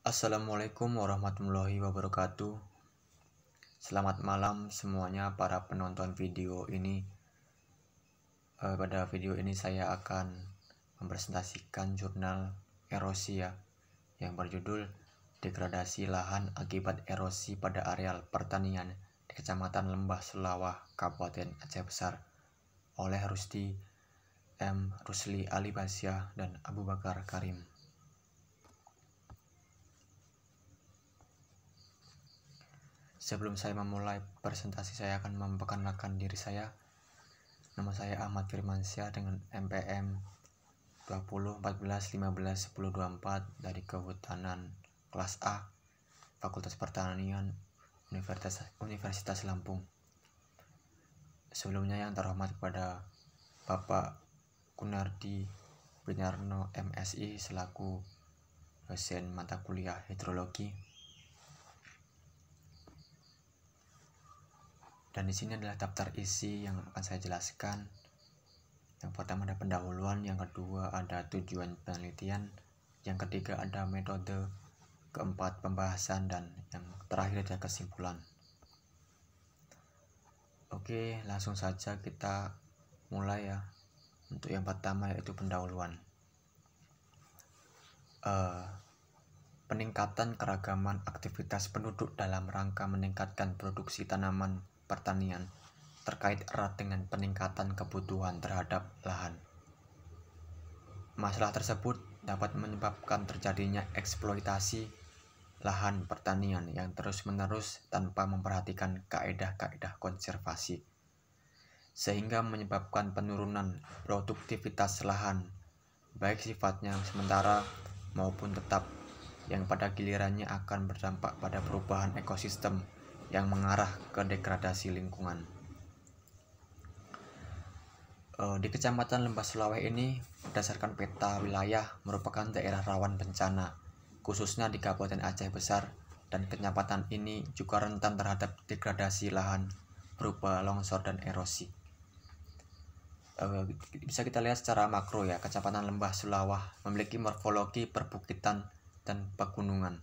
Assalamualaikum warahmatullahi wabarakatuh. Selamat malam semuanya para penonton video ini. Pada video ini saya akan mempresentasikan jurnal erosi yang berjudul Degradasi Lahan Akibat Erosi pada Areal Pertanian di Kecamatan Lembah Sulawah, Kabupaten Aceh Besar oleh Rusdi M. Rusli Alibasyah dan Abu Bakar Karim. Sebelum saya memulai presentasi, saya akan memperkenalkan diri saya. Nama saya Ahmad Firmansyah dengan NPM 20 14 15 10 24 dari Kehutanan kelas A, Fakultas Pertanian, Universitas Lampung. Sebelumnya yang terhormat kepada Bapak Kunardi Winarno MSI selaku dosen mata kuliah hidrologi. Dan di sini adalah daftar isi yang akan saya jelaskan. Yang pertama ada pendahuluan, yang kedua ada tujuan penelitian, yang ketiga ada metode, keempat pembahasan, dan yang terakhir ada kesimpulan. Oke, langsung saja kita mulai ya. Untuk yang pertama yaitu pendahuluan. Peningkatan keragaman aktivitas penduduk dalam rangka meningkatkan produksi tanaman pertanian terkait erat dengan peningkatan kebutuhan terhadap lahan. Masalah tersebut dapat menyebabkan terjadinya eksploitasi lahan pertanian yang terus-menerus tanpa memperhatikan kaedah-kaedah konservasi, sehingga menyebabkan penurunan produktivitas lahan, baik sifatnya sementara maupun tetap, yang pada gilirannya akan berdampak pada perubahan ekosistem yang mengarah ke degradasi lingkungan. Di Kecamatan Lembah Sulawah ini, berdasarkan peta wilayah, merupakan daerah rawan bencana, khususnya di Kabupaten Aceh Besar, dan kecamatan ini juga rentan terhadap degradasi lahan berupa longsor dan erosi. Bisa kita lihat secara makro ya, Kecamatan Lembah Sulawah memiliki morfologi perbukitan dan pegunungan,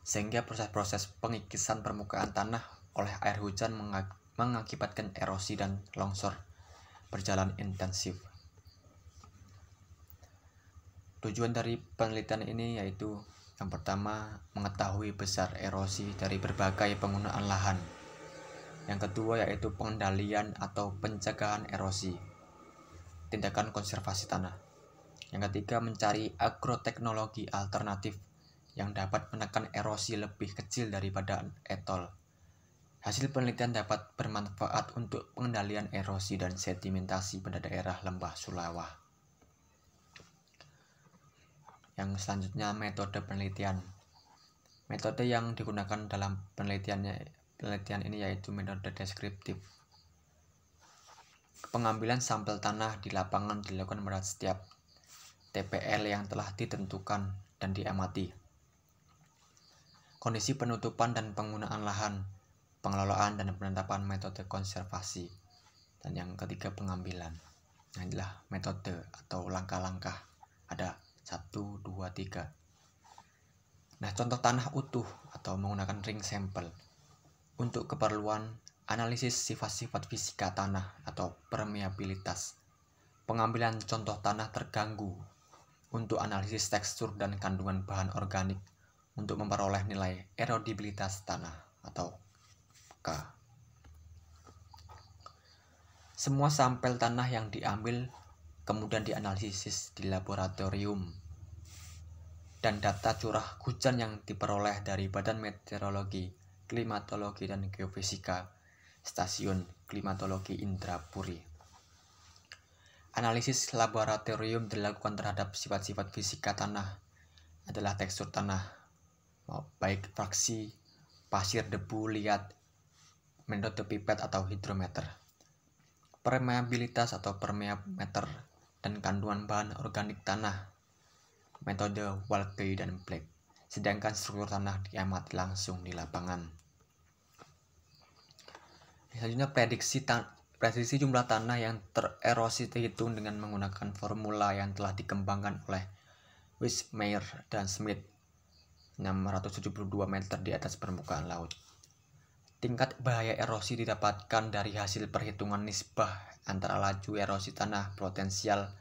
sehingga proses-proses pengikisan permukaan tanah oleh air hujan mengakibatkan erosi dan longsor berjalan intensif. Tujuan dari penelitian ini yaitu yang pertama, mengetahui besar erosi dari berbagai penggunaan lahan. Yang kedua yaitu pengendalian atau pencegahan erosi, tindakan konservasi tanah. Yang ketiga, mencari agroteknologi alternatif yang dapat menekan erosi lebih kecil daripada etol. Hasil penelitian dapat bermanfaat untuk pengendalian erosi dan sedimentasi pada daerah Lembah Sulawah. Yang selanjutnya, metode penelitian. Metode yang digunakan dalam penelitian ini yaitu metode deskriptif. Pengambilan sampel tanah di lapangan dilakukan pada setiap TPL yang telah ditentukan dan diamati. Kondisi penutupan dan penggunaan lahan, pengelolaan dan penetapan metode konservasi. Dan yang ketiga, pengambilan. Nah, inilah metode atau langkah-langkah. Ada 1, 2, 3. Nah, contoh tanah utuh atau menggunakan ring sampel untuk keperluan analisis sifat-sifat fisika tanah atau permeabilitas. Pengambilan contoh tanah terganggu untuk analisis tekstur dan kandungan bahan organik untuk memperoleh nilai erodibilitas tanah atau K. Semua sampel tanah yang diambil kemudian dianalisis di laboratorium, dan data curah hujan yang diperoleh dari Badan Meteorologi, Klimatologi dan Geofisika Stasiun Klimatologi Indrapuri. Analisis laboratorium dilakukan terhadap sifat-sifat fisika tanah adalah tekstur tanah, baik fraksi, pasir, debu, liat, metode pipet atau hidrometer, permeabilitas atau permeameter, dan kandungan bahan organik tanah, metode Walkley dan Black. Sedangkan struktur tanah diamati langsung di lapangan. Selanjutnya, prediksi jumlah tanah yang tererosi dihitung dengan menggunakan formula yang telah dikembangkan oleh Wismeier dan Smith. 672 meter di atas permukaan laut. Tingkat bahaya erosi didapatkan dari hasil perhitungan nisbah antara laju erosi tanah potensial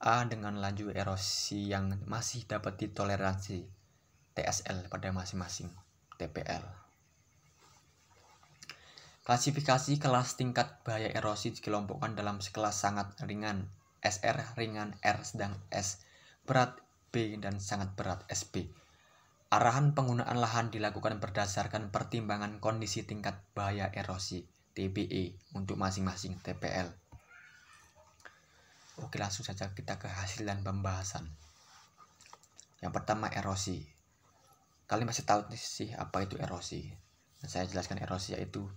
A dengan laju erosi yang masih dapat ditoleransi TSL pada masing-masing TPL. Klasifikasi kelas tingkat bahaya erosi dikelompokkan dalam sekelas sangat ringan SR, ringan R, sedang S, berat B, dan sangat berat SB. Arahan penggunaan lahan dilakukan berdasarkan pertimbangan kondisi tingkat bahaya erosi TBE untuk masing-masing TPL. Oke, langsung saja kita ke hasil dan pembahasan. Yang pertama, erosi. Kalian masih tahu sih apa itu erosi? Saya jelaskan erosi yaitu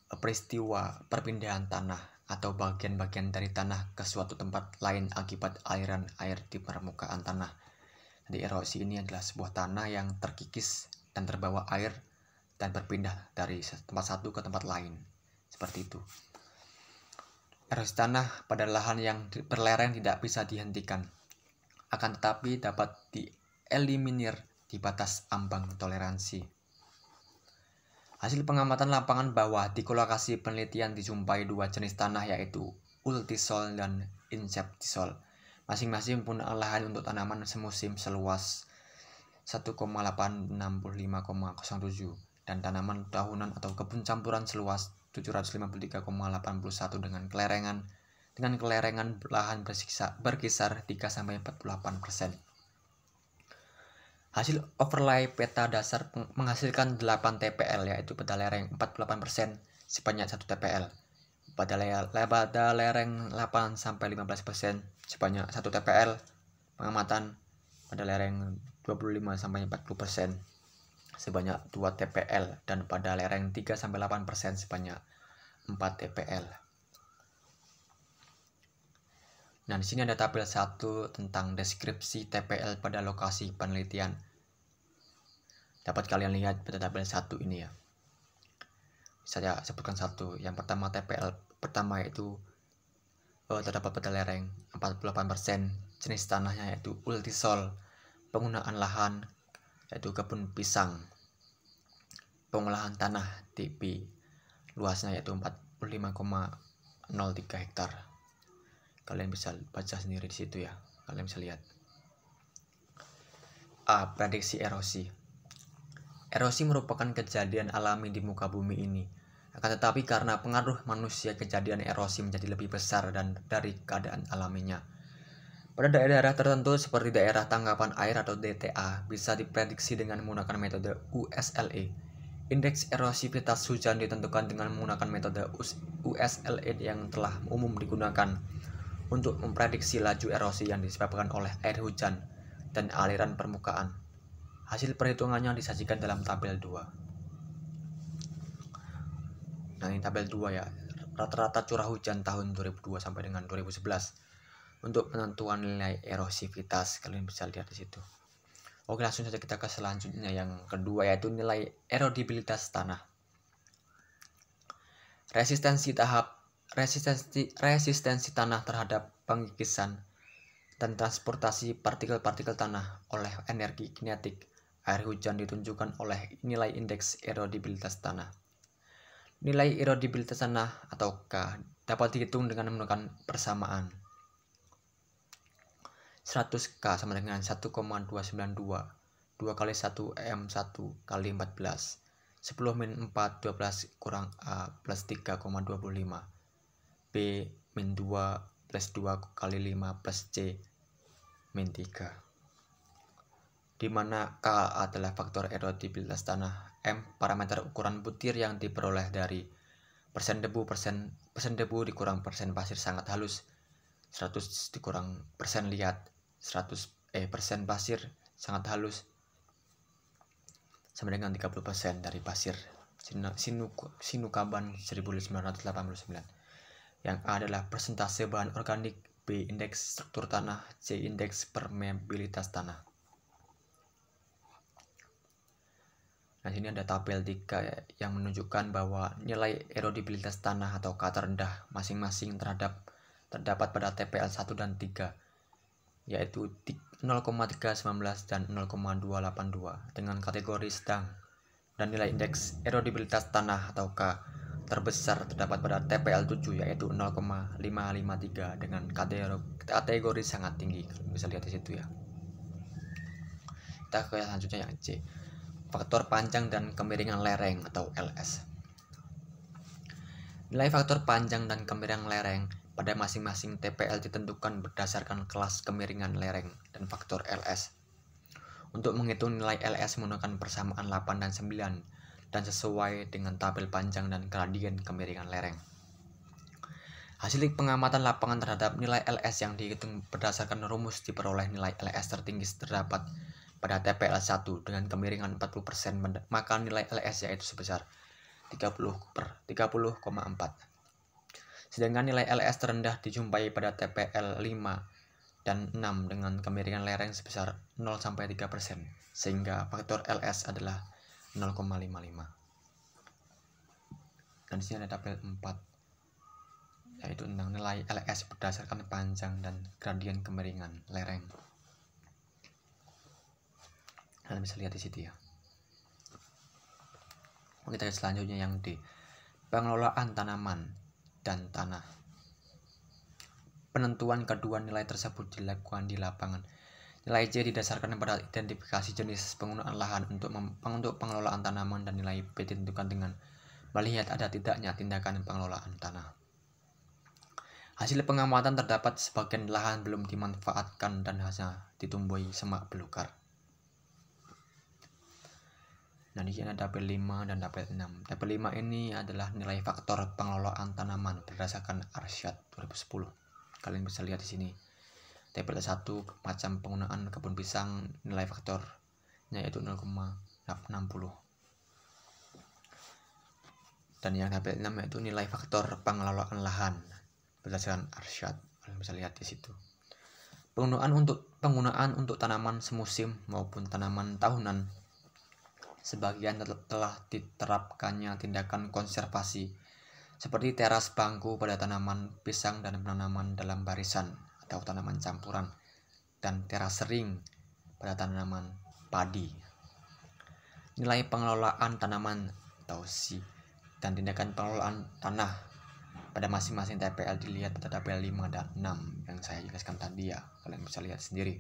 peristiwa perpindahan tanah atau bagian-bagian dari tanah ke suatu tempat lain akibat aliran air di permukaan tanah. Jadi erosi ini adalah sebuah tanah yang terkikis dan terbawa air dan berpindah dari tempat satu ke tempat lain. Seperti itu. Erosi tanah pada lahan yang berlereng tidak bisa dihentikan, akan tetapi dapat dieliminir di batas ambang toleransi. Hasil pengamatan lapangan bawah di lokasi penelitian dijumpai dua jenis tanah yaitu ultisol dan inceptisol. Masing-masing penggunaan lahan untuk tanaman semusim seluas 1,865,07 dan tanaman tahunan atau kebun campuran seluas 753,81 dengan kelerengan lahan berkisar 3-48%. Hasil overlay peta dasar menghasilkan 8 TPL yaitu pada lereng 48% sebanyak 1 TPL. Pada lereng 8-15% sebanyak 1 TPL, pengamatan pada lereng 25-40% sebanyak 2 TPL, dan pada lereng 3-8% sebanyak 4 TPL. Nah, di sini ada tabel 1 tentang deskripsi TPL pada lokasi penelitian. Dapat kalian lihat pada tabel 1 ini ya. Saya sebutkan satu. Yang pertama TPL pertama yaitu terdapat pada lereng 48%, jenis tanahnya yaitu ultisol, penggunaan lahan yaitu kebun pisang, pengolahan tanah TP, luasnya yaitu 45,03 hektar. Kalian bisa baca sendiri di situ ya, kalian bisa lihat. A. Prediksi erosi. Erosi merupakan kejadian alami di muka bumi ini. Akan tetapi karena pengaruh manusia, kejadian erosi menjadi lebih besar dan dari keadaan alaminya. Pada daerah tertentu seperti daerah tangkapan air atau DTA bisa diprediksi dengan menggunakan metode USLE. Indeks erosivitas hujan ditentukan dengan menggunakan metode USLE yang telah umum digunakan untuk memprediksi laju erosi yang disebabkan oleh air hujan dan aliran permukaan. Hasil perhitungannya disajikan dalam tabel 2. Nah, ini tabel 2 ya. Rata-rata curah hujan tahun 2002 sampai dengan 2011. Untuk penentuan nilai erosivitas, kalian bisa lihat di situ. Oke, langsung saja kita ke selanjutnya yang kedua yaitu nilai erodibilitas tanah. Resistensi tanah terhadap pengikisan dan transportasi partikel-partikel tanah oleh energi kinetik air hujan ditunjukkan oleh nilai indeks erodibilitas tanah. Nilai erodibilitas tanah atau K dapat dihitung dengan menggunakan persamaan 100K sama dengan 1,292 2 kali 1 M1 kali 14 10 min 4 12 kurang A plus 3,25 B min 2 plus 2 kali 5 plus C min 3, di mana K adalah faktor erodibilitas tanah, M parameter ukuran butir yang diperoleh dari persen debu dikurang persen pasir sangat halus, 100 dikurang persen liat, persen pasir sangat halus sama dengan 30% dari pasir Sinukaban 1989. Yang A adalah persentase bahan organik, B indeks struktur tanah, C indeks permeabilitas tanah. Nah, sini ada tabel 3 yang menunjukkan bahwa nilai erodibilitas tanah atau K terendah masing-masing terdapat pada TPL 1 dan 3, yaitu 0,319 dan 0,282 dengan kategori sedang, dan nilai indeks erodibilitas tanah atau K terbesar terdapat pada TPL 7 yaitu 0,553 dengan kategori sangat tinggi. Kalian bisa lihat di situ ya. Kita ke selanjutnya yang C, faktor panjang dan kemiringan lereng atau LS. Nilai faktor panjang dan kemiringan lereng pada masing-masing TPL ditentukan berdasarkan kelas kemiringan lereng dan faktor LS. Untuk menghitung nilai LS menggunakan persamaan 8 dan 9 dan sesuai dengan tabel panjang dan gradien kemiringan lereng. Hasil pengamatan lapangan terhadap nilai LS yang dihitung berdasarkan rumus diperoleh nilai LS tertinggi terdapat pada TPL 1 dengan kemiringan 40%, maka nilai LS yaitu sebesar 30,4. Sedangkan nilai LS terendah dijumpai pada TPL 5 dan 6 dengan kemiringan lereng sebesar 0-3%, sehingga faktor LS adalah 0,55. Dan di sini ada tabel 4, yaitu tentang nilai LS berdasarkan panjang dan gradien kemiringan lereng. Kalian bisa lihat di situ ya. Kita lihat selanjutnya yang D, pengelolaan tanaman dan tanah. Penentuan kedua nilai tersebut dilakukan di lapangan. Nilai J didasarkan pada identifikasi jenis penggunaan lahan untuk pengelolaan tanaman, dan nilai B ditentukan dengan melihat ada tidaknya tindakan pengelolaan tanah. Hasil pengamatan terdapat sebagian lahan belum dimanfaatkan dan hanya ditumbuhi semak belukar. Nah, di sini ada tabel 5 dan tabel 6. Tabel 5 ini adalah nilai faktor pengelolaan tanaman berdasarkan Arsyad 2010. Kalian bisa lihat di sini. Tabel 1 macam penggunaan kebun pisang, nilai faktornya yaitu 0,60. Dan yang tabel 6 yaitu nilai faktor pengelolaan lahan berdasarkan Arsyad. Kalian bisa lihat di situ. Penggunaan untuk tanaman semusim maupun tanaman tahunan. Sebagian telah diterapkannya tindakan konservasi seperti teras bangku pada tanaman pisang dan penanaman dalam barisan atau tanaman campuran, dan teras sering pada tanaman padi. Nilai pengelolaan tanaman atau C dan tindakan pengelolaan tanah pada masing-masing TPL dilihat pada tabel 5 dan 6 yang saya jelaskan tadi ya. Kalian bisa lihat sendiri.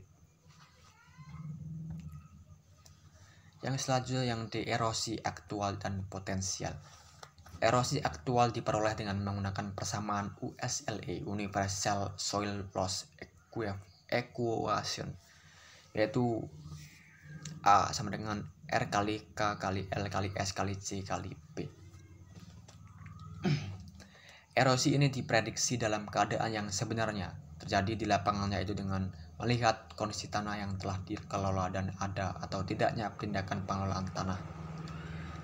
Yang selanjutnya yang D, erosi aktual dan potensial. Erosi aktual diperoleh dengan menggunakan persamaan USLE, Universal Soil Loss Equation, yaitu A sama dengan R kali K kali L kali S kali C kali P. Erosi ini diprediksi dalam keadaan yang sebenarnya terjadi di lapangan, yaitu dengan melihat kondisi tanah yang telah dikelola dan ada atau tidaknya tindakan pengelolaan tanah.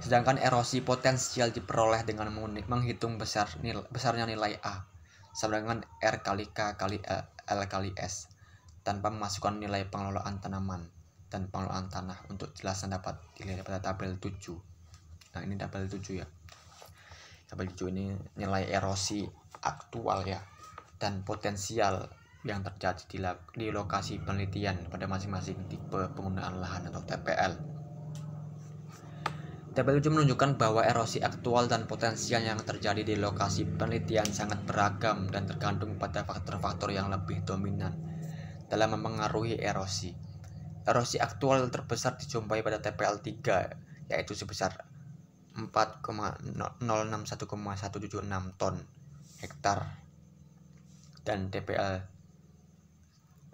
Sedangkan erosi potensial diperoleh dengan menghitung besarnya nilai A sama dengan R kali K kali L kali S tanpa memasukkan nilai pengelolaan tanaman dan pengelolaan tanah. Untuk jelasan dapat dilihat pada tabel 7. Nah, ini tabel 7 ya. Tabel 7 ini nilai erosi aktual ya dan potensial yang terjadi di lokasi penelitian pada masing-masing tipe penggunaan lahan atau TPL. Tabel 7 menunjukkan bahwa erosi aktual dan potensial yang terjadi di lokasi penelitian sangat beragam dan tergantung pada faktor-faktor yang lebih dominan dalam mempengaruhi erosi. Erosi aktual terbesar dijumpai pada TPL 3 yaitu sebesar 4,061,176 ton hektar, dan TPL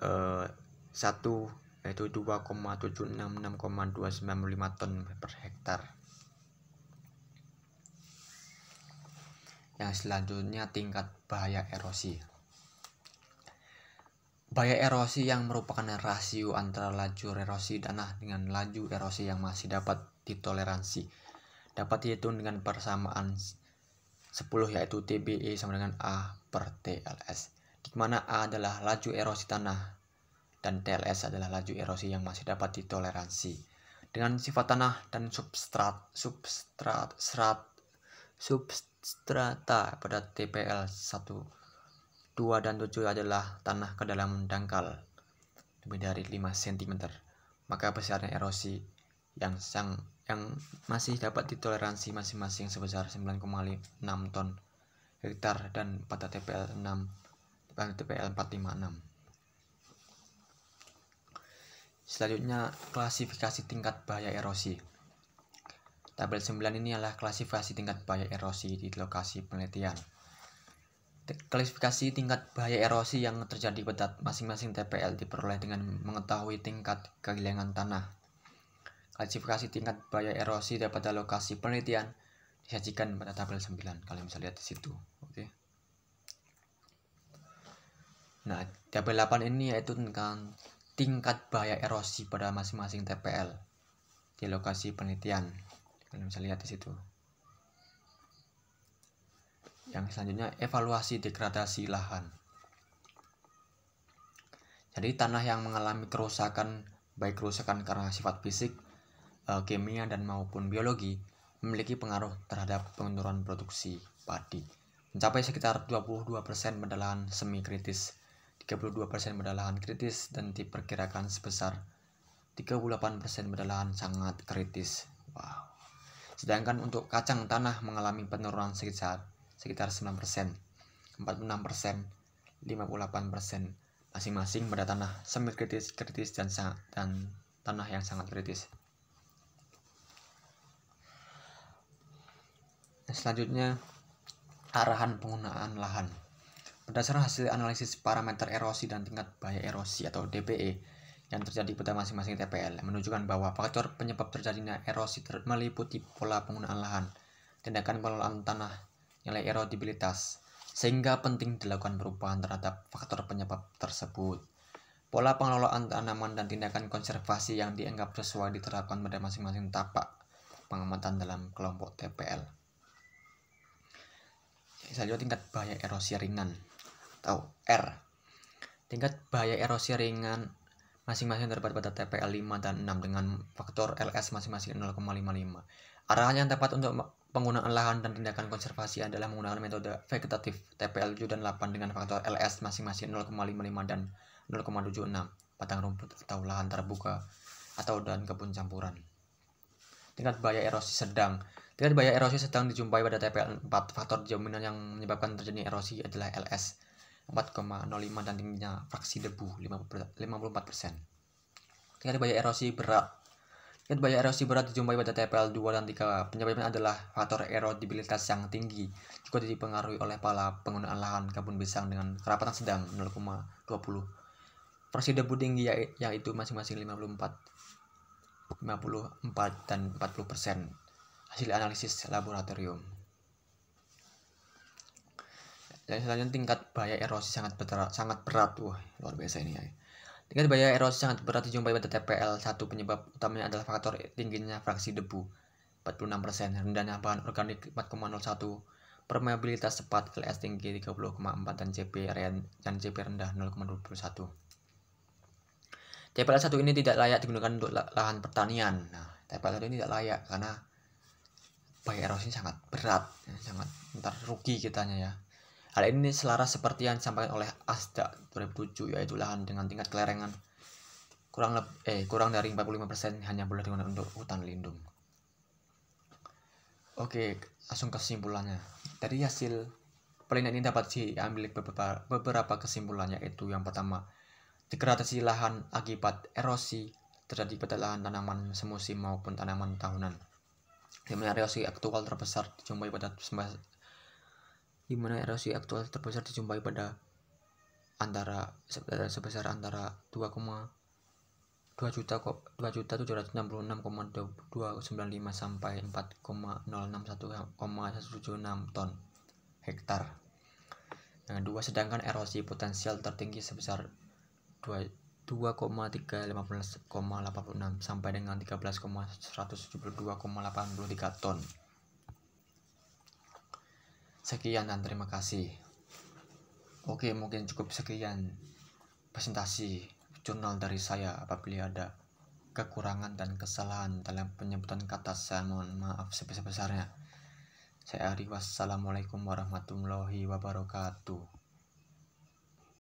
1 yaitu 2,766,295 ton per hektar. Yang selanjutnya tingkat bahaya erosi. Bahaya erosi yang merupakan rasio antara laju erosi tanah dengan laju erosi yang masih dapat ditoleransi dapat dihitung dengan persamaan 10 yaitu TBE sama dengan A per TLS, di mana A adalah laju erosi tanah dan TLS adalah laju erosi yang masih dapat ditoleransi. Dengan sifat tanah dan substrata pada TPL 1, 2, dan 7 adalah tanah kedalaman dangkal lebih dari 5 cm, maka besarnya erosi yang masih dapat ditoleransi masing-masing sebesar 9,6 ton hektar dan pada TPL 456. Selanjutnya, klasifikasi tingkat bahaya erosi. Tabel 9 ini adalah klasifikasi tingkat bahaya erosi di lokasi penelitian. Klasifikasi tingkat bahaya erosi yang terjadi pada masing-masing TPL diperoleh dengan mengetahui tingkat kehilangan tanah. Klasifikasi tingkat bahaya erosi pada lokasi penelitian disajikan pada tabel 9. Kalian bisa lihat di situ. Oke. Nah, tabel 8 ini yaitu tentang tingkat bahaya erosi pada masing-masing TPL di lokasi penelitian. Kalian bisa lihat di situ. Yang selanjutnya, evaluasi degradasi lahan. Jadi tanah yang mengalami kerusakan, baik kerusakan karena sifat fisik, kimia dan maupun biologi, memiliki pengaruh terhadap penurunan produksi padi. Mencapai sekitar 22% pada lahan semi kritis, 32% pada lahan kritis, dan diperkirakan sebesar 38% pada lahan sangat kritis. Wow. Sedangkan untuk kacang tanah mengalami penurunan sekitar 9%, 46%, 58% masing-masing pada tanah semi kritis, kritis dan tanah yang sangat kritis. Selanjutnya, arahan penggunaan lahan. Berdasarkan hasil analisis parameter erosi dan tingkat bahaya erosi atau DBE yang terjadi pada masing-masing TPL menunjukkan bahwa faktor penyebab terjadinya erosi meliputi pola penggunaan lahan, tindakan pengelolaan tanah, nilai erodibilitas, sehingga penting dilakukan perubahan terhadap faktor penyebab tersebut. Pola pengelolaan tanaman dan tindakan konservasi yang dianggap sesuai diterapkan pada masing-masing tapak pengamatan dalam kelompok TPL. Selanjutnya, tingkat bahaya erosi ringan atau R. Tingkat bahaya erosi ringan masing-masing terdapat pada TPL 5 dan 6 dengan faktor LS masing-masing 0,55. Arahan yang tepat untuk penggunaan lahan dan tindakan konservasi adalah menggunakan metode vegetatif TPL 7 dan 8 dengan faktor LS masing-masing 0,55 dan 0,76, padang rumput atau lahan terbuka atau dan kebun campuran. Tingkat bahaya erosi sedang. Tingkat bahaya erosi sedang dijumpai pada TPL 4. Faktor dominan yang menyebabkan terjadi erosi adalah LS 4,05 dan tingginya fraksi debu 54%. Tingkat bahaya erosi berat. Tingkat bahaya erosi berat dijumpai pada TPL 2 dan 3. Penyebabnya adalah faktor erodibilitas yang tinggi, juga dipengaruhi oleh pola penggunaan lahan kebun pisang dengan kerapatan sedang 0,20. Fraksi debu tinggi yaitu masing-masing 54 dan 40%. Hasil analisis laboratorium. Dan selanjutnya, tingkat bahaya erosi sangat berat. Wah, luar biasa ini ya. Tingkat bahaya erosi sangat berat dijumpai pada TPL 1. Penyebab utamanya adalah faktor tingginya fraksi debu 46%, rendahnya bahan organik 4,01, permeabilitas cepat, LS tinggi 30,4 dan CP rendah 0,21. TPL 1 ini tidak layak digunakan untuk lahan pertanian. Nah, TPL 1 ini tidak layak karena bahaya erosi sangat berat, sangat rugi kitanya ya. Hal ini selaras seperti yang disampaikan oleh ASDA 2007, yaitu lahan dengan tingkat kelerengan kurang dari 45% hanya boleh digunakan untuk hutan lindung. Oke, langsung kesimpulannya. Dari hasil penelitian ini dapat diambil beberapa kesimpulan, yaitu yang pertama, degradasi lahan akibat erosi terjadi pada lahan tanaman semusim maupun tanaman tahunan. Di mana erosi aktual terbesar dijumpai pada sebesar antara 2.766,295 sampai 4,061,176 ton hektar. Yang kedua, sedangkan erosi potensial tertinggi sebesar 2,315,86 sampai dengan 13,172,83 ton. Sekian dan terima kasih. Oke, mungkin cukup sekian presentasi jurnal dari saya. Apabila ada kekurangan dan kesalahan dalam penyebutan kata, saya mohon maaf sebesar-besarnya. Saya Ari, wassalamualaikum warahmatullahi wabarakatuh.